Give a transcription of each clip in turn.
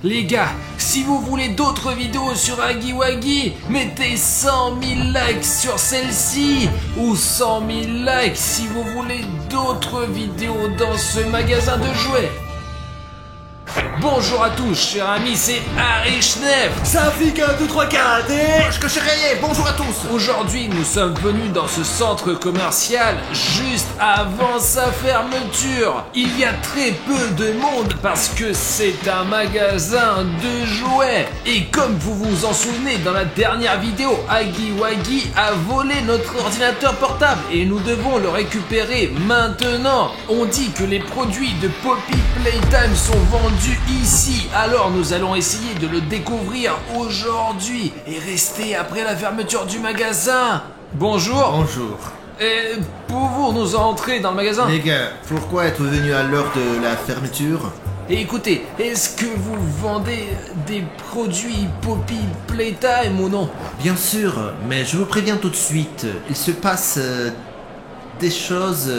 Les gars, si vous voulez d'autres vidéos sur Huggy Wuggy, mettez 100 000 likes sur celle-ci ou 100 000 likes si vous voulez d'autres vidéos dans ce magasin de jouets. Bonjour à tous, chers amis, c'est Harry Schneef. Ça fait 1, 2, 3, 4 et... Je suis rayé, bonjour à tous. Aujourd'hui, nous sommes venus dans ce centre commercial juste avant sa fermeture. Il y a très peu de monde parce que c'est un magasin de jouets. Et comme vous vous en souvenez, dans la dernière vidéo, Huggy Wuggy a volé notre ordinateur portable et nous devons le récupérer maintenant. On dit que les produits de Poppy Playtime sont vendus ici, alors nous allons essayer de le découvrir aujourd'hui et rester après la fermeture du magasin. Bonjour. Bonjour. Pouvez-vous nous entrer dans le magasin? Les gars, pourquoi être venu à l'heure de la fermeture? Et écoutez, est-ce que vous vendez des produits Poppy Playtime ou non? Bien sûr, mais je vous préviens tout de suite, il se passe des choses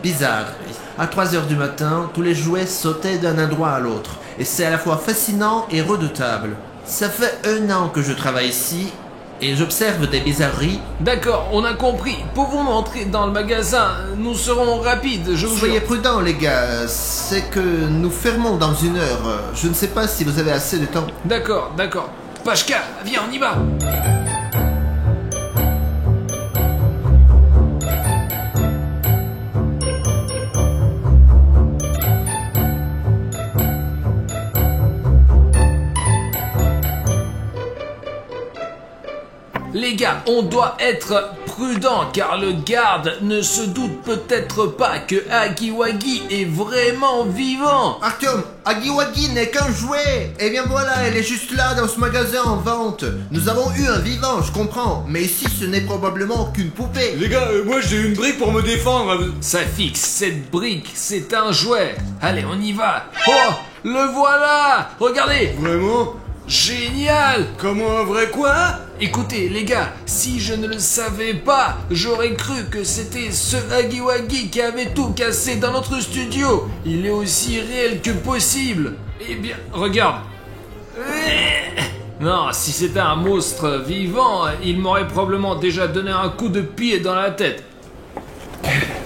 bizarres. À 3h du matin, tous les jouets sautaient d'un endroit à l'autre. Et c'est à la fois fascinant et redoutable. Ça fait 1 an que je travaille ici et j'observe des bizarreries. D'accord, on a compris. Pouvons-nous entrer dans le magasin? Nous serons rapides, je vous jure. Soyez prudents les gars, c'est que nous fermons dans 1 heure. Je ne sais pas si vous avez assez de temps. D'accord, d'accord. Pachka, viens, on y va. Les gars, on doit être prudent car le garde ne se doute peut-être pas que Huggy Wuggy est vraiment vivant. Artyom, Huggy Wuggy n'est qu'un jouet. Eh bien voilà, elle est juste là dans ce magasin en vente. Nous avons eu un vivant, je comprends, mais ici ce n'est probablement qu'une poupée. Les gars, moi j'ai une brique pour me défendre. Ça fixe, cette brique, c'est un jouet. Allez, on y va. Oh, le voilà. Regardez. Vraiment? Génial. Comment un vrai quoi? Écoutez les gars, si je ne le savais pas, j'aurais cru que c'était ce Huggy Wuggy qui avait tout cassé dans notre studio. Il est aussi réel que possible. Eh bien, regarde. Non, si c'était un monstre vivant, il m'aurait probablement déjà donné un coup de pied dans la tête.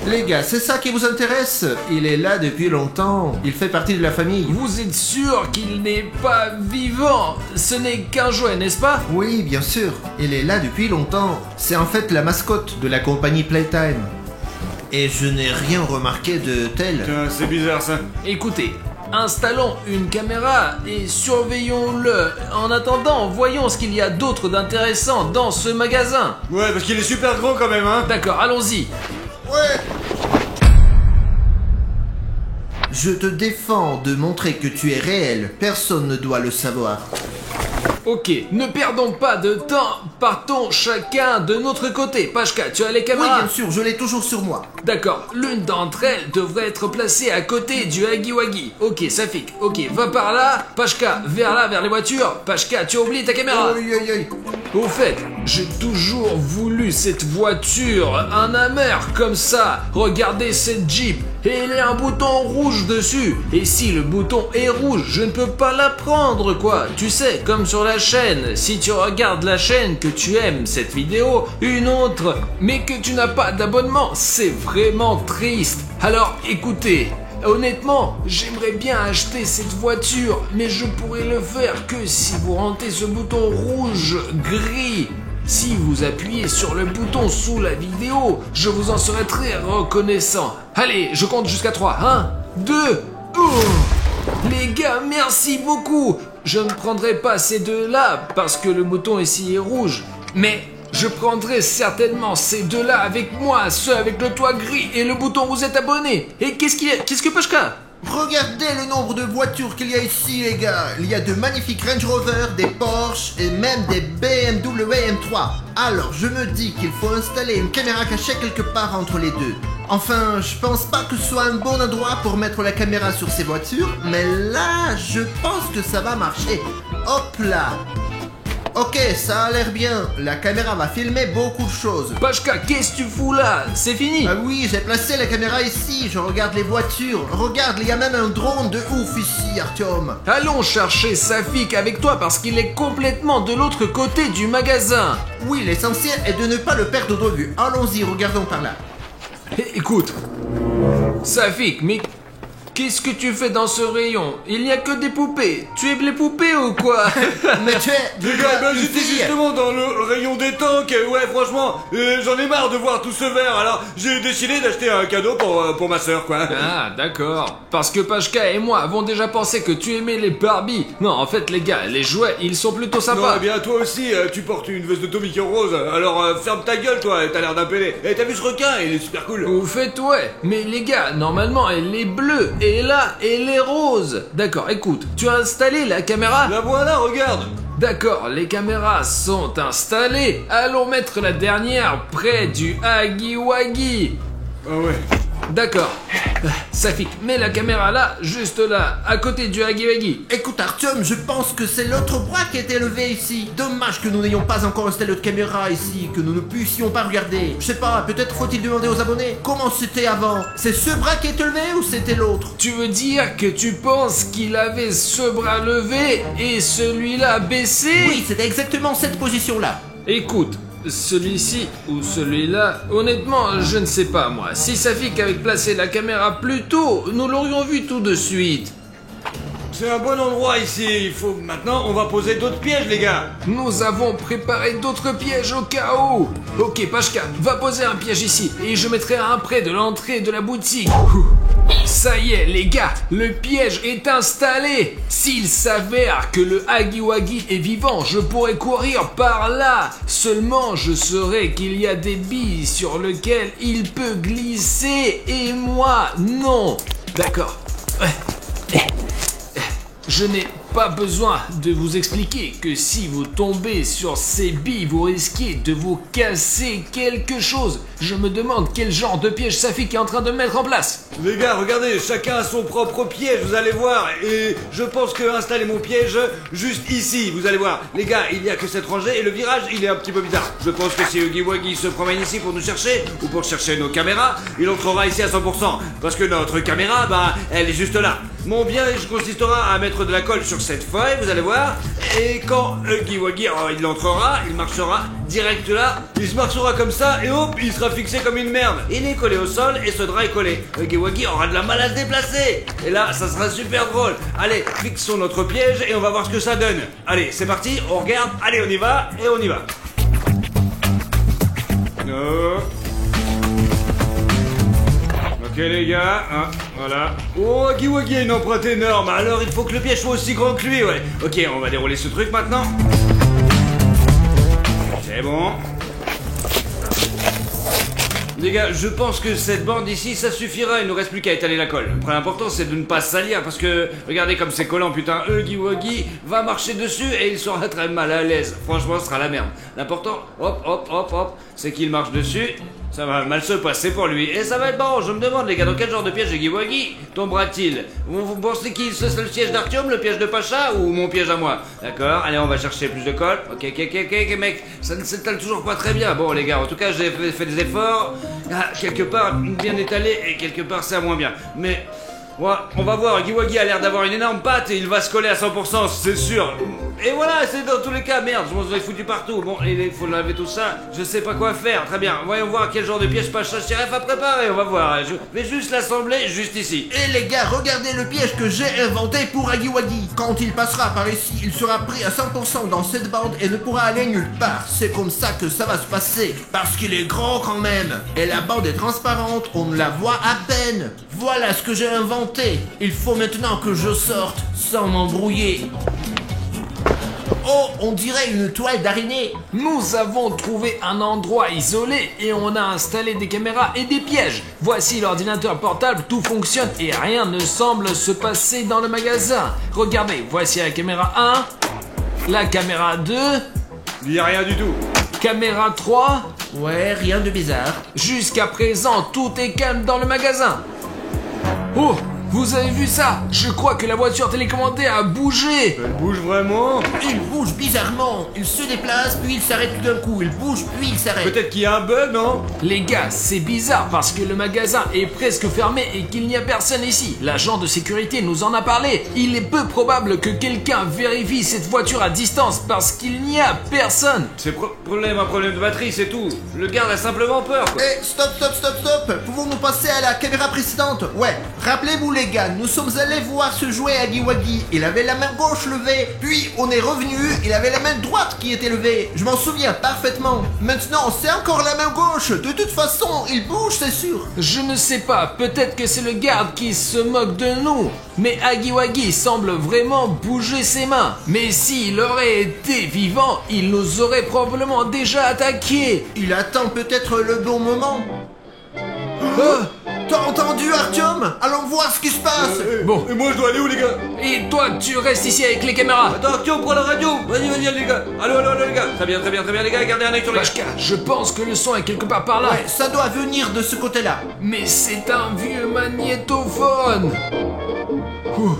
Les gars, c'est ça qui vous intéresse? Il est là depuis longtemps, il fait partie de la famille. Vous êtes sûr qu'il n'est pas vivant? Ce n'est qu'un jouet, n'est-ce pas? Oui, bien sûr, il est là depuis longtemps. C'est en fait la mascotte de la compagnie Playtime. Et je n'ai rien remarqué de tel. Putain, c'est bizarre ça. Écoutez, installons une caméra et surveillons-le. En attendant, voyons ce qu'il y a d'autre d'intéressant dans ce magasin. Ouais, parce qu'il est super grand quand même, hein. D'accord, allons-y. Ouais. Je te défends de montrer que tu es réel, personne ne doit le savoir. Ok, ne perdons pas de temps, partons chacun de notre côté. Pachka, tu as les Oui, caméras? bien sûr, je l'ai toujours sur moi. D'accord, l'une d'entre elles devrait être placée à côté du Huggy Wuggy. Ok, ça fixe. Ok, va par là. Pachka, vers là, vers les voitures. Pachka, tu as oublié ta caméra. Aïe, aïe, aïe. Au fait, j'ai toujours voulu cette voiture, un Hammer comme ça. Regardez cette Jeep, et il y a un bouton rouge dessus. Et si le bouton est rouge, je ne peux pas la prendre quoi. Tu sais, comme sur la chaîne, si tu regardes la chaîne que tu aimes cette vidéo, une autre, mais que tu n'as pas d'abonnement, c'est vraiment triste. Alors écoutez, honnêtement, j'aimerais bien acheter cette voiture, mais je pourrais le faire que si vous rentrez ce bouton rouge-gris. Si vous appuyez sur le bouton sous la vidéo, je vous en serai très reconnaissant. Allez, je compte jusqu'à 3. 1, 2, Les gars, merci beaucoup. Je ne prendrai pas ces deux-là parce que le bouton ici est rouge, mais je prendrai certainement ces deux-là avec moi, ceux avec le toit gris et le bouton vous êtes abonné. Et qu'est-ce qu'il y a? Qu'est-ce que Pachka? Regardez le nombre de voitures qu'il y a ici les gars. Il y a de magnifiques Range Rover, des Porsche et même des BMW M3. Alors je me dis qu'il faut installer une caméra cachée quelque part entre les deux. Enfin, je pense pas que ce soit un bon endroit pour mettre la caméra sur ces voitures, mais là, je pense que ça va marcher. Hop là. Ok, ça a l'air bien. La caméra va filmer beaucoup de choses. Pashka, qu'est-ce que tu fous là? C'est fini. Ah oui, j'ai placé la caméra ici. Je regarde les voitures. Regarde, il y a même un drone de ouf ici, Artyom. Allons chercher Safik avec toi parce qu'il est complètement de l'autre côté du magasin. Oui, l'essentiel est de ne pas le perdre de vue. Allons-y, regardons par là. Écoute, Safik, mais qu'est-ce que tu fais dans ce rayon? Il n'y a que des poupées. Tu aimes les poupées ou quoi? Mais tu es... Les gars, ben, une j'étais fille. justement dans le rayon des tanks. Ouais, franchement, j'en ai marre de voir tout ce vert. Alors, j'ai décidé d'acheter un cadeau pour ma sœur, quoi. Ah, d'accord. Parce que Pashka et moi avons déjà pensé que tu aimais les Barbie. Non, en fait, les gars, les jouets, ils sont plutôt Non, sympas. eh bien, toi aussi, tu portes une veste de Tommy qui est rose. Alors, ferme ta gueule, toi, t'as l'air d'un pélé. Eh, t'as vu ce requin? Il est super cool. Au fait, ouais. Mais les gars, normalement, elle est bleue. Et là, elle est rose. D'accord, écoute, tu as installé la caméra? La voilà, regarde. D'accord, les caméras sont installées. Allons mettre la dernière près du Huggy Wuggy. Ah ouais. D'accord. Safik, mets la caméra là, juste là, à côté du Huggy Wuggy. Écoute Artyom, je pense que c'est l'autre bras qui a été levé ici. Dommage que nous n'ayons pas encore installé de caméra ici, que nous ne puissions pas regarder. Je sais pas, peut-être faut-il demander aux abonnés comment c'était avant. C'est ce bras qui a été levé ou c'était l'autre? Tu veux dire que tu penses qu'il avait ce bras levé et celui-là baissé? Oui, c'était exactement cette position-là. Écoute, celui-ci ou celui-là, honnêtement, je ne sais pas moi. Si Safik avait placé la caméra plus tôt, nous l'aurions vu tout de suite. C'est un bon endroit ici. Il faut maintenant, on va poser d'autres pièges, les gars. Nous avons préparé d'autres pièges au cas où. Ok, Pashka, va poser un piège ici et je mettrai un près de l'entrée de la boutique. Ouh. Ça y est, les gars, le piège est installé. S'il s'avère que le Huggy Wuggy est vivant, je pourrais courir par là. Seulement, je saurai qu'il y a des billes sur lesquelles il peut glisser et moi, non. D'accord. Je n'ai pas besoin de vous expliquer que si vous tombez sur ces billes, vous risquez de vous casser quelque chose. Je me demande quel genre de piège Safik est en train de mettre en place. Les gars, regardez, chacun a son propre piège, vous allez voir. Et je pense que installer mon piège juste ici, vous allez voir. Les gars, il n'y a que cette rangée et le virage, il est un petit peu bizarre. Je pense que si Huggy Wuggy se promène ici pour nous chercher, ou pour chercher nos caméras, il entrera ici à 100%. Parce que notre caméra, bah, elle est juste là. Mon piège consistera à mettre de la colle sur cette feuille, vous allez voir. Et quand Huggy Wuggy, il entrera, il marchera direct là. Il se marchera comme ça et hop, il sera fixé comme une merde. Il est collé au sol et ce drap est collé. Huggy Wuggy aura de la mal à se déplacer. Et là, ça sera super drôle. Allez, fixons notre piège et on va voir ce que ça donne. Allez, c'est parti, on regarde. Allez, on y va et on y va. Ok les gars, voilà. Oh, Huggy Wuggy a une empreinte énorme, alors il faut que le piège soit aussi grand que lui, ouais. Ok, on va dérouler ce truc maintenant. C'est bon. Les gars, je pense que cette bande ici, ça suffira, il nous reste plus qu'à étaler la colle. Après, l'important c'est de ne pas salir, parce que, regardez comme c'est collant, putain, Huggy Wuggy va marcher dessus et il sera très mal à l'aise. Franchement, ce sera la merde. L'important, hop, c'est qu'il marche dessus. Ça va mal se passer pour lui. Et ça va être marrant, je me demande les gars, dans quel genre de piège Huggy Wuggy tombera-t-il? Vous pensez qu'il c'est le piège d'Artyom, le piège de Pacha ou mon piège à moi? D'accord, allez on va chercher plus de colle. Ok mec, ça ne s'étale toujours pas très bien. Bon les gars, en tout cas j'ai fait des efforts. Ah, quelque part bien étalé et quelque part c'est à moins bien. Mais... ouais, on va voir, Huggy Wuggy a l'air d'avoir une énorme patte et il va se coller à 100%, c'est sûr. Et voilà, c'est dans tous les cas, merde, je m'en suis foutu partout. Bon, il faut laver tout ça, je sais pas quoi faire, très bien. Voyons voir quel genre de piège Pacha Chéref a préparé, on va voir. Je vais juste l'assembler, juste ici. Et les gars, regardez le piège que j'ai inventé pour Huggy Wuggy. Quand il passera par ici, il sera pris à 100% dans cette bande et ne pourra aller nulle part. C'est comme ça que ça va se passer, parce qu'il est grand quand même. Et la bande est transparente, on ne la voit à peine. Voilà ce que j'ai inventé. Il faut maintenant que je sorte sans m'embrouiller. Oh, on dirait une toile d'araignée. Nous avons trouvé un endroit isolé et on a installé des caméras et des pièges. Voici l'ordinateur portable, tout fonctionne et rien ne semble se passer dans le magasin. Regardez, voici la caméra 1, la caméra 2, Il n'y a rien du tout. caméra 3. Ouais, rien de bizarre. Jusqu'à présent, tout est calme dans le magasin. Oh, Vous avez vu ça? Je crois que la voiture télécommandée a bougé. Elle bouge vraiment? Il bouge bizarrement. Il se déplace, puis il s'arrête tout d'un coup. Il bouge, puis il s'arrête. Peut-être qu'il y a un bug, non? Les gars, c'est bizarre parce que le magasin est presque fermé et qu'il n'y a personne ici. L'agent de sécurité nous en a parlé. Il est peu probable que quelqu'un vérifie cette voiture à distance parce qu'il n'y a personne. C'est un problème de batterie, c'est tout. Le garde a simplement peur, quoi. Eh, stop. Pouvons-nous passer à la caméra précédente? Ouais, rappelez-vous les gars, nous sommes allés voir ce jouet Huggy Wuggy. Il avait la main gauche levée, puis on est revenu, il avait la main droite qui était levée. Je m'en souviens parfaitement. Maintenant, c'est encore la main gauche. De toute façon, il bouge, c'est sûr. Je ne sais pas, peut-être que c'est le garde qui se moque de nous. Mais Huggy Wuggy semble vraiment bouger ses mains. Mais s'il aurait été vivant, il nous aurait probablement déjà attaqué. Il attend peut-être le bon moment. Oh, T'as entendu, Artyom? Allons voir ce qui se passe. bon, Et moi, je dois aller où, les gars? et toi, tu restes ici avec les caméras. Attends, tiens, on prend la radio. Vas-y, les gars. Allô, les gars. Très bien, les gars. Gardez un œil sur les gars. Pashka, je pense que le son est quelque part par là. Ouais, ça doit venir de ce côté-là. Mais c'est un vieux magnétophone. Ouh.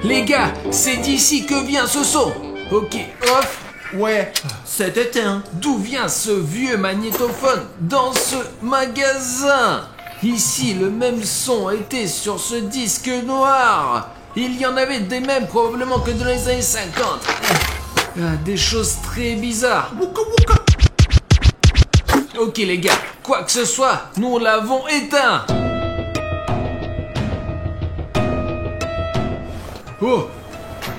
Les gars, c'est d'ici que vient ce son. Ok, off. Ouais, c'est éteint. D'où vient ce vieux magnétophone dans ce magasin? Ici, le même son était sur ce disque noir. Il y en avait des mêmes probablement que dans les années 50. Des choses très bizarres. Wouka wouka. Ok les gars, quoi que ce soit, nous l'avons éteint. Oh,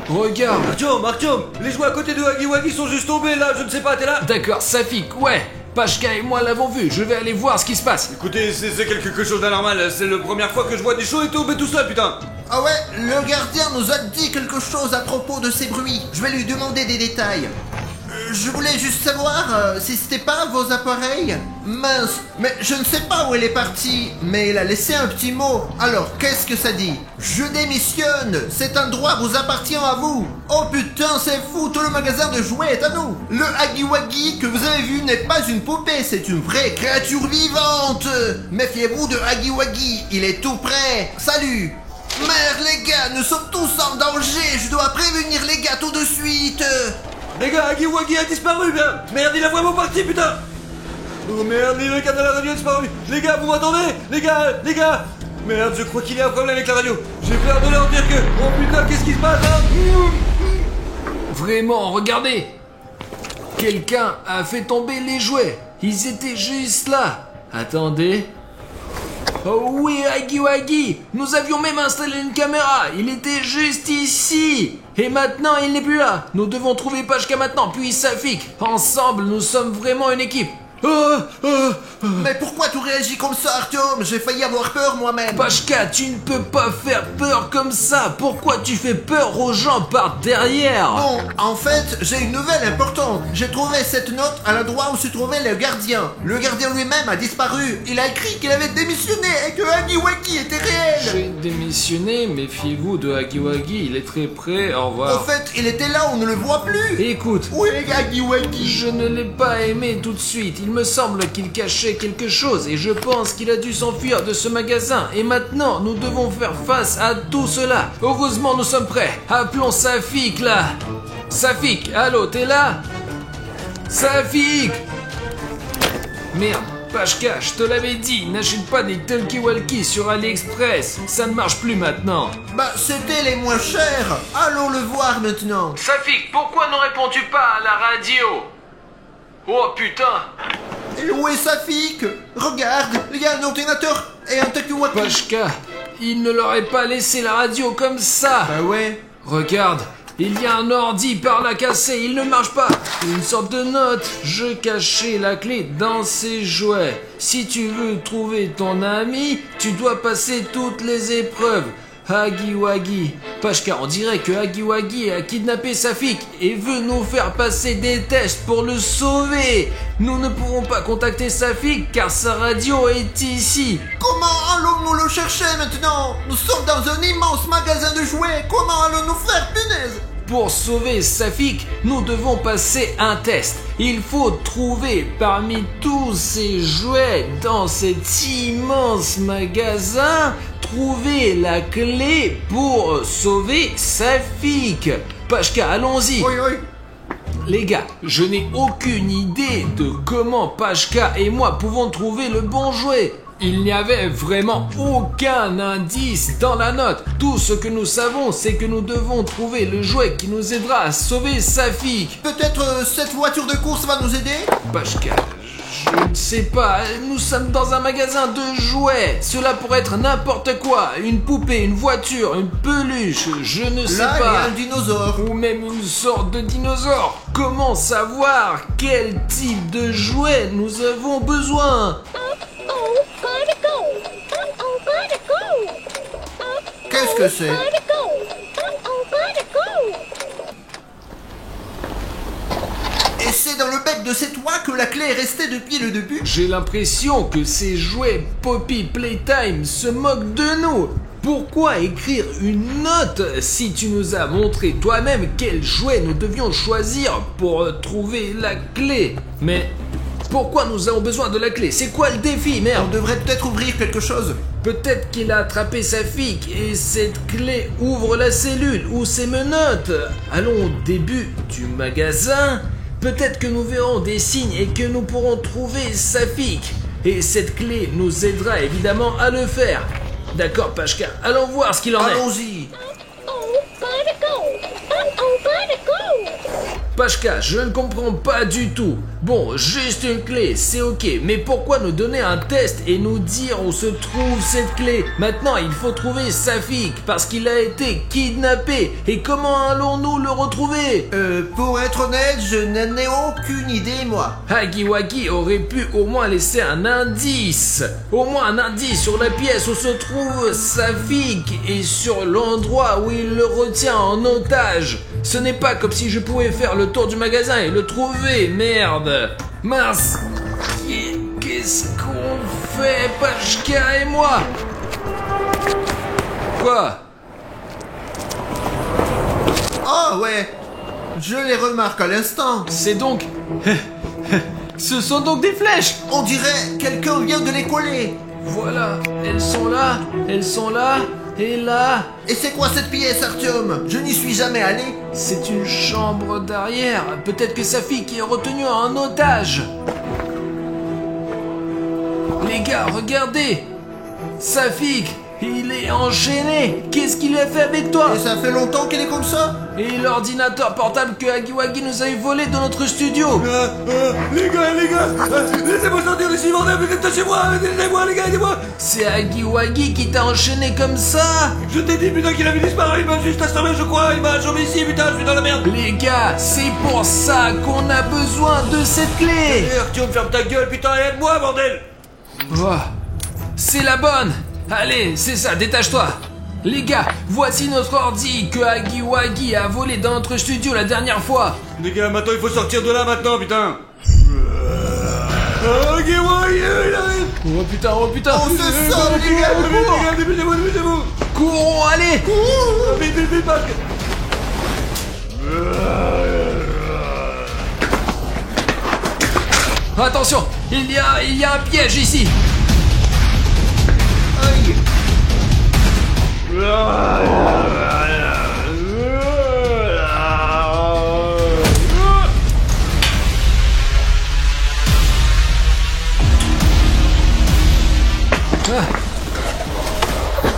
regarde. Artyom, les jouets à côté de Huggy Wuggy sont juste tombés là, je ne sais pas, t'es là? D'accord, Safik, ouais. Pashka et moi l'avons vu, je vais aller voir ce qui se passe. Écoutez, c'est quelque chose d'anormal, c'est la première fois que je vois des choses et tomber tout ça, putain. Ah ouais, le gardien nous a dit quelque chose à propos de ces bruits. Je vais lui demander des détails. Je voulais juste savoir si c'était pas vos appareils. Mince, mais je ne sais pas où elle est partie, mais il a laissé un petit mot. Alors, qu'est-ce que ça dit? Je démissionne, cet endroit vous appartient à vous. Oh putain, c'est fou, tout le magasin de jouets est à nous. Le Huggy Wuggy que vous avez vu n'est pas une poupée, c'est une vraie créature vivante. Méfiez-vous de Huggy Wuggy, il est tout prêt. Salut. Merde les gars, nous sommes tous en danger, je dois prévenir les gars tout de suite. Les gars, Huggy Wuggy a disparu, bien. Merde, il a vraiment parti, putain. Oh merde, le gars de la radio a disparu. Les gars, vous m'entendez? Les gars. Merde, je crois qu'il y a un problème avec la radio. J'ai peur de leur dire que... Oh putain, qu'est-ce qui se passe, hein? Vraiment, regardez. Quelqu'un a fait tomber les jouets. Ils étaient juste là. Attendez. Oh oui, Huggy Wuggy. Nous avions même installé une caméra. Il était juste ici. Et maintenant, il n'est plus là. Nous devons trouver Pashka maintenant, puis Safik. Ensemble, nous sommes vraiment une équipe. Mais pourquoi tu réagis comme ça, Artyom? J'ai failli avoir peur moi-même. Pashka, tu ne peux pas faire peur comme ça. Pourquoi tu fais peur aux gens par derrière? Bon, en fait, j'ai une nouvelle importante. J'ai trouvé cette note à l'endroit où se trouvait le gardien. Le gardien lui-même a disparu. Il a écrit qu'il avait démissionné et que Huggy Wuggy était réel. J'ai démissionné, méfiez-vous de Huggy Wuggy, il est très près, au En revoir. fait, il était là, on ne le voit plus. Écoute, Où est Huggy Wuggy? je ne l'ai pas aimé tout de suite. Il me semble qu'il cachait quelque chose et je pense qu'il a dû s'enfuir de ce magasin. Et maintenant, nous devons faire face à tout cela. Heureusement, nous sommes prêts. Appelons Safik là. Safik, allô, t'es là? Safik! Merde, Pashka, je te l'avais dit, n'achète pas des talkie-walkie sur AliExpress. Ça ne marche plus maintenant. Bah, c'était les moins chers. Allons le voir maintenant. Safik, pourquoi ne réponds-tu pas à la radio? Oh putain! Et où est Safik? Regarde, il y a un ordinateur et un talkie-walkie. Pashka, il ne leur aurait pas laissé la radio comme ça. Bah ouais. Regarde, il y a un ordi par là cassé, il ne marche pas. Une sorte de note. Je cachais la clé dans ces jouets. Si tu veux trouver ton ami, tu dois passer toutes les épreuves. Huggy Wuggy. Pashka, on dirait que Huggy Wuggy a kidnappé Safik et veut nous faire passer des tests pour le sauver. Nous ne pourrons pas contacter Safik car sa radio est ici. Comment allons-nous le chercher maintenant? Nous sommes dans un immense magasin de jouets. Comment allons-nous faire, punaise? Pour sauver Safik, nous devons passer un test. Il faut trouver parmi tous ces jouets dans cet immense magasin trouver la clé pour sauver Safik. Pashka, allons-y. Oui, oui. Les gars, je n'ai aucune idée de comment Pashka et moi pouvons trouver le bon jouet. Il n'y avait vraiment aucun indice dans la note. Tout ce que nous savons, c'est que nous devons trouver le jouet qui nous aidera à sauver Safik. Peut-être cette voiture de course va nous aider? Pashka, je ne sais pas. Nous sommes dans un magasin de jouets. Cela pourrait être n'importe quoi. Une poupée, une voiture, une peluche, je ne sais Là, il y pas. a un dinosaure. Ou même une sorte de dinosaure. Comment savoir quel type de jouet nous avons besoin? Qu'est-ce que c'est? Et c'est dans le bec de cette oie que la clé est restée depuis le début? J'ai l'impression que ces jouets Poppy Playtime se moquent de nous. Pourquoi écrire une note si tu nous as montré toi-même quel jouet nous devions choisir pour trouver la clé? Mais pourquoi nous avons besoin de la clé? C'est quoi le défi, On merde? devrait peut-être ouvrir quelque chose. Peut-être qu'il a attrapé Safik et cette clé ouvre la cellule ou ses menottes. Allons au début du magasin. Peut-être que nous verrons des signes et que nous pourrons trouver Safik. Et cette clé nous aidera évidemment à le faire. D'accord, Pashka, allons voir ce qu'il en est. Allons-y. Pashka, je ne comprends pas du tout. Bon, juste une clé, c'est ok, mais pourquoi nous donner un test et nous dire où se trouve cette clé? Maintenant, il faut trouver Safik, parce qu'il a été kidnappé. Et comment allons-nous le retrouver? Pour être honnête, je n'en ai aucune idée, moi. Hagiwagi aurait pu au moins laisser un indice. Au moins un indice sur la pièce où se trouve Safik et sur l'endroit où il le retient en otage. Ce n'est pas comme si je pouvais faire le tour du magasin et le trouver, merde. Mince. Qu'est-ce qu'on fait, Pashka et moi? Quoi? Oh ouais, je les remarque à l'instant. C'est donc... Ce sont donc des flèches. On dirait quelqu'un vient de les coller. Voilà, elles sont là, et là. Et c'est quoi cette pièce, Artyom? Je n'y suis jamais allé. C'est une chambre d'arrière. Peut-être que Safik est retenu en otage. Les gars, regardez. Safik, il est enchaîné. Qu'est-ce qu'il a fait avec toi? Et ça fait longtemps qu'il est comme ça? Et l'ordinateur portable que Hagiwagi nous avait volé dans notre studio. Les gars, laissez-moi sortir d'ici, bordel, vous êtes chez moi, aidez-moi, les gars, aidez-moi. C'est Hagiwagi qui t'a enchaîné comme ça? Je t'ai dit, putain, qu'il avait disparu, il m'a juste assommé, je crois, il m'a assommé ici, putain, je suis dans la merde. Les gars, c'est pour ça qu'on a besoin de cette clé. Artyom, ferme ta gueule, putain, et aide-moi, bordel. Oh, c'est la bonne. Allez, c'est ça, détache-toi. Les gars, voici notre ordi que Hagiwagi a volé dans notre studio la dernière fois. Les gars, maintenant, il faut sortir de là, maintenant, putain. Hagiwagi, il arrive. Oh putain, oh putain. On se sort, les gars. Dépêchez-vous. Courons, allez. Vite, parce que... Attention, il y a un piège ici. Aïe.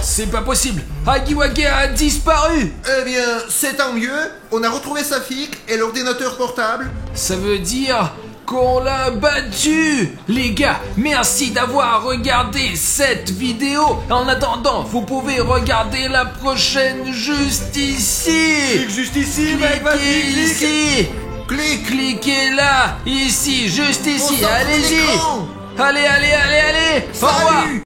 C'est pas possible. Hagiwagi a disparu. Eh bien, c'est tant mieux. On a retrouvé Safik et l'ordinateur portable. Ça veut dire qu'on l'a battu. Les gars, merci d'avoir regardé cette vidéo. En attendant, vous pouvez regarder la prochaine juste ici. Juste ici, mec, vas-y, Cliquez ici. Cliquez là, ici, juste ici. On sort de Allez-y. l'écran. Allez. Au revoir. Salut.